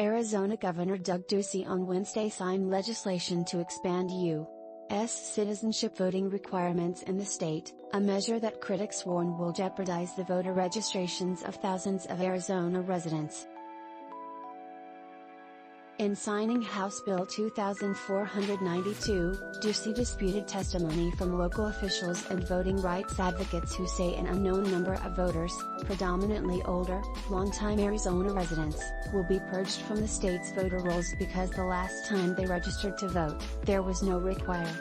Arizona Governor Doug Ducey on Wednesday signed legislation to expand U.S. citizenship voting requirements in the state, a measure that critics warn will jeopardize the voter registrations of thousands of Arizona residents. In signing House Bill 2492, Ducey disputed testimony from local officials and voting rights advocates who say an unknown number of voters, predominantly older, longtime Arizona residents, will be purged from the state's voter rolls because the last time they registered to vote, there was no require.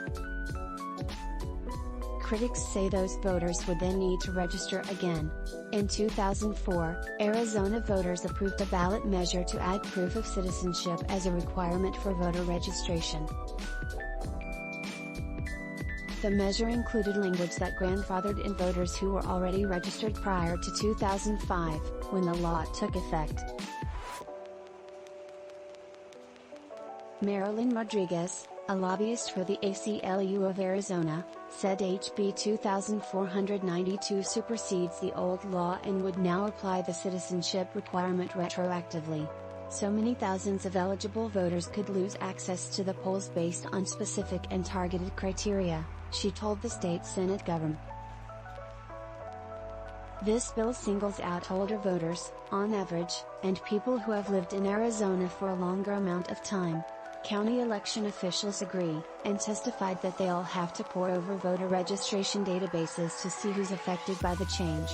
Critics say those voters would then need to register again. In 2004, Arizona voters approved a ballot measure to add proof of citizenship as a requirement for voter registration. The measure included language that grandfathered in voters who were already registered prior to 2005, when the law took effect. Marilyn Rodriguez, a lobbyist for the ACLU of Arizona, said HB 2492 supersedes the old law and would now apply the citizenship requirement retroactively. So many thousands of eligible voters could lose access to the polls based on specific and targeted criteria, she told the state Senate governor. This bill singles out older voters, on average, and people who have lived in Arizona for a longer amount of time. County election officials agree, and testified that they all have to pore over voter registration databases to see who's affected by the change.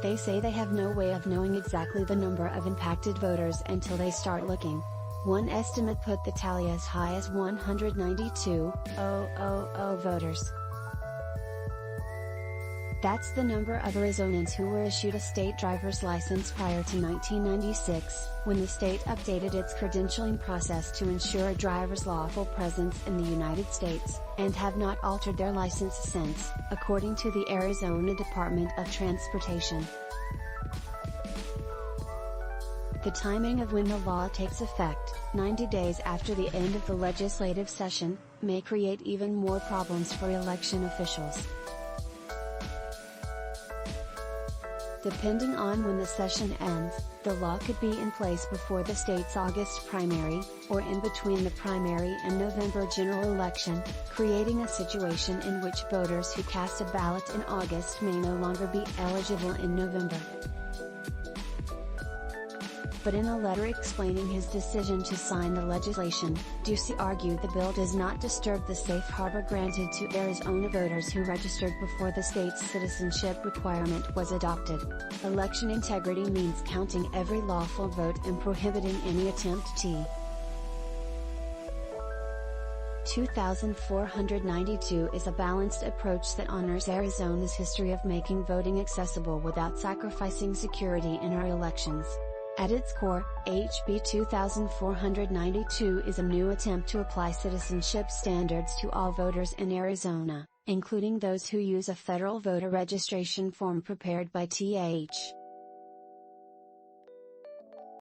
They say they have no way of knowing exactly the number of impacted voters until they start looking. One estimate put the tally as high as 192,000 voters. That's the number of Arizonans who were issued a state driver's license prior to 1996, when the state updated its credentialing process to ensure a driver's lawful presence in the United States, and have not altered their license since, according to the Arizona Department of Transportation. The timing of when the law takes effect, 90 days after the end of the legislative session, may create even more problems for election officials. Depending on when the session ends, the law could be in place before the state's August primary, or in between the primary and November general election, creating a situation in which voters who cast a ballot in August may no longer be eligible in November. But in a letter explaining his decision to sign the legislation, Ducey argued the bill does not disturb the safe harbor granted to Arizona voters who registered before the state's citizenship requirement was adopted. Election integrity means counting every lawful vote and prohibiting any attempt to 2492 is a balanced approach that honors Arizona's history of making voting accessible without sacrificing security in our elections. At its core, HB 2492 is a new attempt to apply citizenship standards to all voters in Arizona, including those who use a federal voter registration form prepared by Th.